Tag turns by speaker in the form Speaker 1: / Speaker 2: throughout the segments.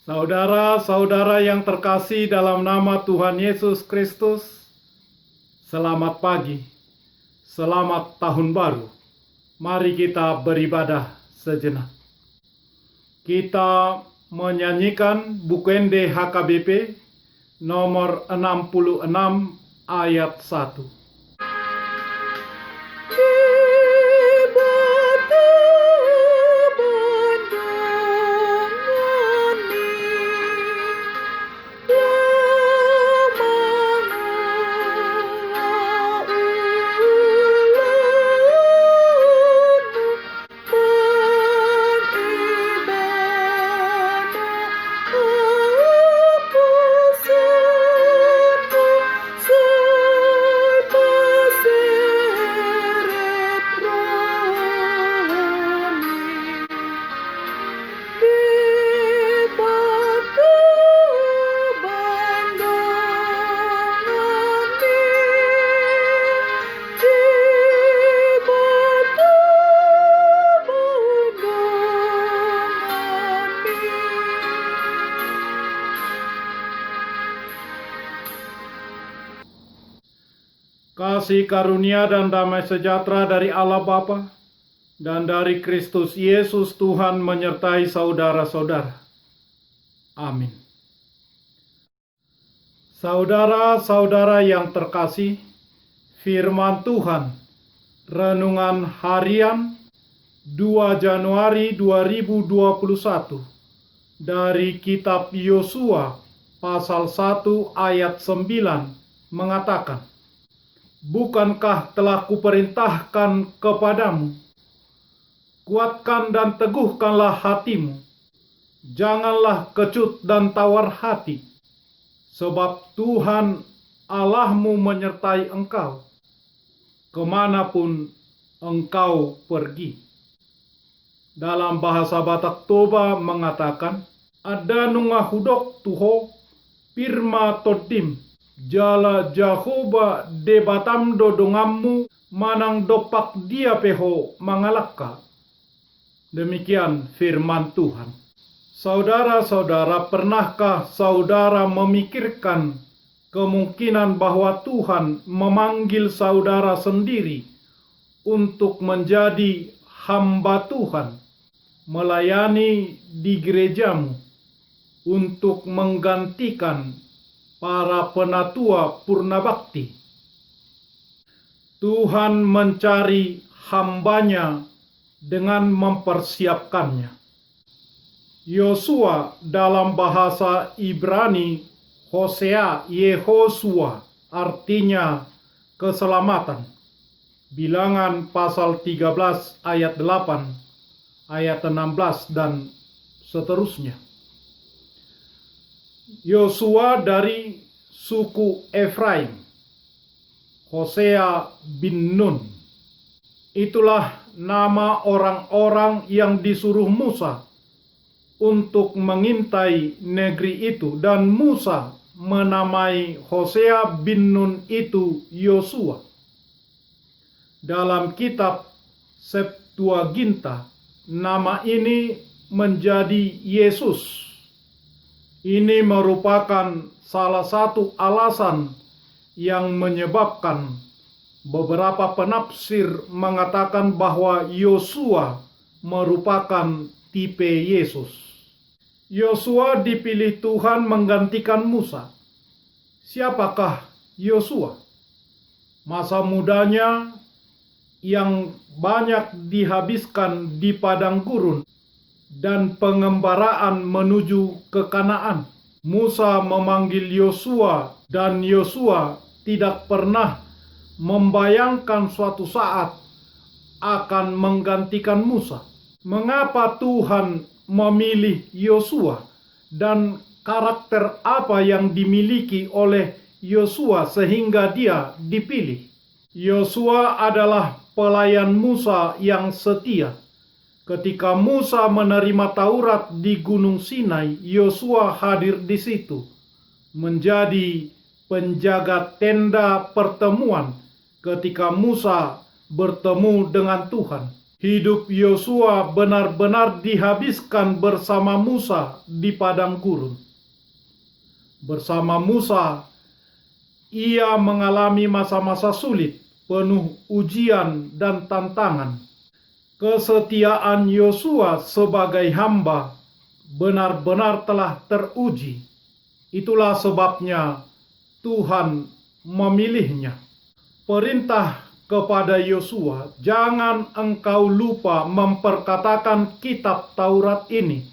Speaker 1: Saudara-saudara yang terkasih dalam nama Tuhan Yesus Kristus, selamat pagi, selamat tahun baru. Mari kita beribadah sejenak. Kita menyanyikan Bukende HKBP nomor 66 ayat 1. Kasih karunia dan damai sejahtera dari Allah Bapa dan dari Kristus Yesus Tuhan menyertai saudara-saudara. Amin. Saudara-saudara yang terkasih, firman Tuhan, renungan harian 2 Januari 2021 dari kitab Yosua pasal 1 ayat 9 mengatakan, "Bukankah telah kuperintahkan kepadamu, kuatkan dan teguhkanlah hatimu, janganlah kecut dan tawar hati, sebab Tuhan Allahmu menyertai engkau, kemanapun engkau pergi." Dalam bahasa Batak Toba mengatakan, "Ada nunga hudok tuho, pirma todim, jala Jahoba debatam dodongammu manang dopak dia peho mangalaka." Demikian firman Tuhan. Saudara-saudara, pernahkah saudara memikirkan kemungkinan bahwa Tuhan memanggil saudara sendiri untuk menjadi hamba Tuhan, melayani di gerejamu, untuk menggantikan para penatua purna bakti? Tuhan mencari hambanya dengan mempersiapkannya. Yosua dalam bahasa Ibrani Hosea Yehosua artinya keselamatan. Bilangan pasal 13 ayat 8, ayat 16 dan seterusnya. Yosua dari suku Efraim, Hosea bin Nun. Itulah nama orang-orang yang disuruh Musa untuk mengintai negeri itu, dan Musa menamai Hosea bin Nun itu Yosua. Dalam kitab Septuaginta, nama ini menjadi Yesus. Ini merupakan salah satu alasan yang menyebabkan beberapa penafsir mengatakan bahwa Yosua merupakan tipe Yesus. Yosua dipilih Tuhan menggantikan Musa. Siapakah Yosua? Masa mudanya yang banyak dihabiskan di padang gurun dan pengembaraan menuju ke Kanaan. Musa memanggil Yosua, dan Yosua tidak pernah membayangkan suatu saat akan menggantikan Musa. Mengapa Tuhan memilih Yosua, dan karakter apa yang dimiliki oleh Yosua sehingga dia dipilih? Yosua adalah pelayan Musa yang setia. Ketika Musa menerima Taurat di Gunung Sinai, Yosua hadir di situ, menjadi penjaga tenda pertemuan ketika Musa bertemu dengan Tuhan. Hidup Yosua benar-benar dihabiskan bersama Musa di padang gurun. Bersama Musa, ia mengalami masa-masa sulit, penuh ujian dan tantangan. Kesetiaan Yosua sebagai hamba benar-benar telah teruji. Itulah sebabnya Tuhan memilihnya. Perintah kepada Yosua, jangan engkau lupa memperkatakan kitab Taurat ini,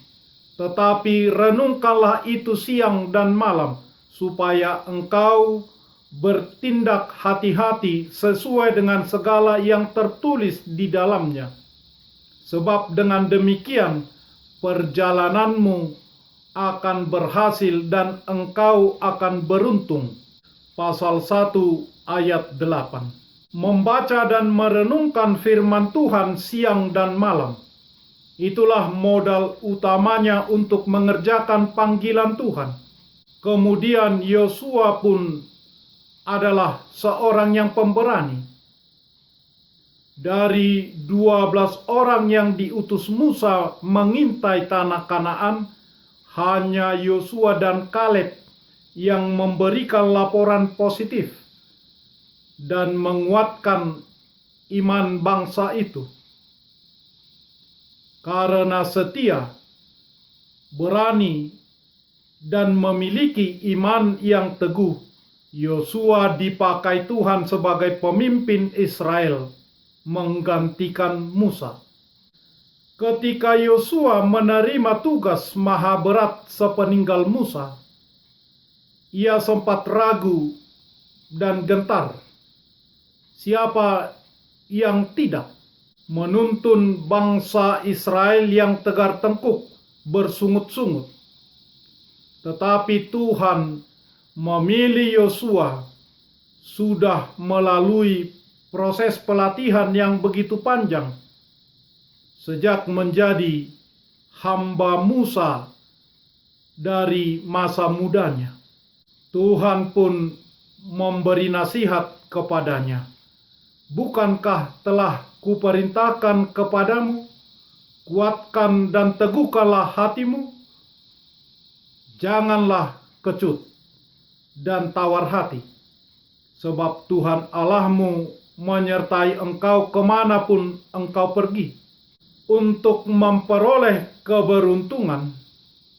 Speaker 1: tetapi renungkanlah itu siang dan malam, supaya engkau bertindak hati-hati sesuai dengan segala yang tertulis di dalamnya. Sebab dengan demikian perjalananmu akan berhasil dan engkau akan beruntung. Pasal 1 ayat 8. Membaca dan merenungkan firman Tuhan siang dan malam. Itulah modal utamanya untuk mengerjakan panggilan Tuhan. Kemudian Yosua pun adalah seorang yang pemberani. Dari 12 orang yang diutus Musa mengintai tanah Kanaan, hanya Yosua dan Kaleb yang memberikan laporan positif dan menguatkan iman bangsa itu. Karena setia, berani, dan memiliki iman yang teguh, Yosua dipakai Tuhan sebagai pemimpin Israel, menggantikan Musa. Ketika Yosua menerima tugas maha berat sepeninggal Musa, ia sempat ragu dan gentar. Siapa yang tidak menuntun bangsa Israel yang tegar tengkuk bersungut-sungut? Tetapi Tuhan memilih Yosua sudah melalui proses pelatihan yang begitu panjang sejak menjadi hamba Musa dari masa mudanya. Tuhan pun memberi nasihat kepadanya. Bukankah telah kuperintahkan kepadamu, kuatkan dan teguhkanlah hatimu? Janganlah kecut dan tawar hati, sebab Tuhan Allahmu menyertai engkau kemanapun engkau pergi. Untuk memperoleh keberuntungan,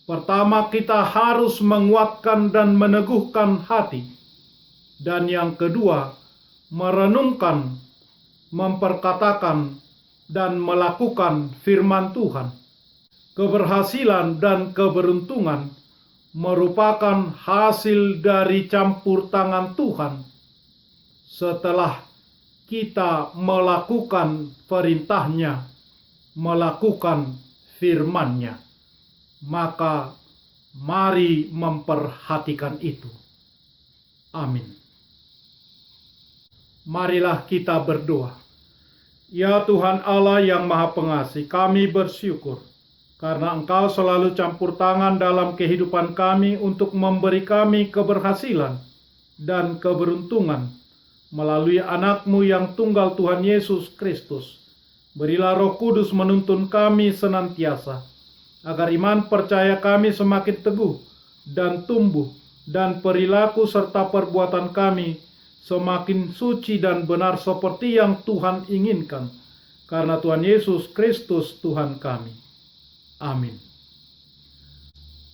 Speaker 1: pertama kita harus menguatkan dan meneguhkan hati. Dan yang kedua, merenungkan, memperkatakan, dan melakukan firman Tuhan. Keberhasilan dan keberuntungan merupakan hasil dari campur tangan Tuhan setelah kita melakukan perintahnya, melakukan firman-Nya. Maka mari memperhatikan itu. Amin. Marilah kita berdoa. Ya Tuhan Allah yang Maha Pengasih, kami bersyukur karena Engkau selalu campur tangan dalam kehidupan kami untuk memberi kami keberhasilan dan keberuntungan melalui anak-Mu yang tunggal Tuhan Yesus Kristus. Berilah Roh Kudus menuntun kami senantiasa, agar iman percaya kami semakin teguh dan tumbuh, dan perilaku serta perbuatan kami semakin suci dan benar seperti yang Tuhan inginkan. Karena Tuhan Yesus Kristus Tuhan kami. Amin.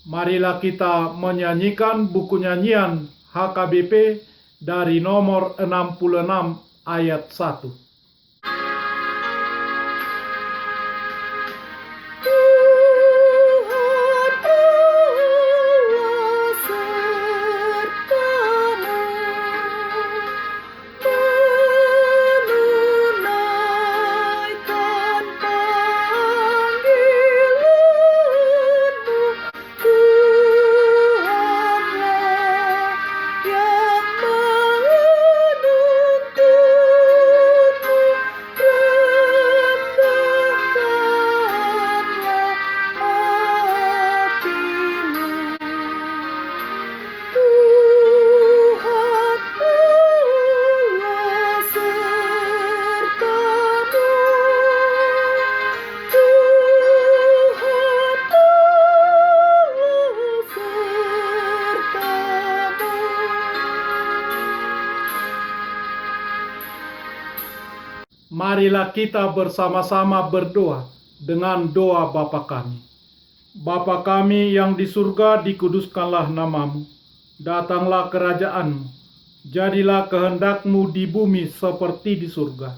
Speaker 1: Marilah kita menyanyikan buku nyanyian HKBP dari nomor 66 ayat 1. Marilah kita bersama-sama berdoa dengan doa Bapa kami. Bapa kami yang di surga, dikuduskanlah namamu. Datanglah kerajaanmu. Jadilah kehendakmu di bumi seperti di surga.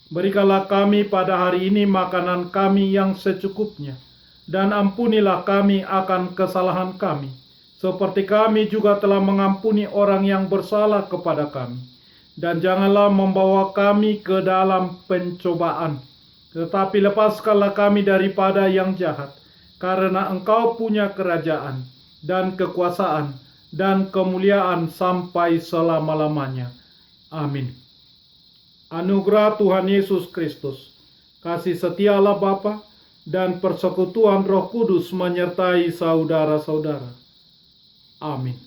Speaker 1: Berikanlah kami pada hari ini makanan kami yang secukupnya. Dan ampunilah kami akan kesalahan kami, seperti kami juga telah mengampuni orang yang bersalah kepada kami. Dan janganlah membawa kami ke dalam pencobaan, tetapi lepaskanlah kami daripada yang jahat. Karena Engkau punya kerajaan, dan kekuasaan, dan kemuliaan sampai selama-lamanya. Amin. Anugerah Tuhan Yesus Kristus, kasih setia Allah Bapa, dan persekutuan Roh Kudus menyertai saudara-saudara. Amin.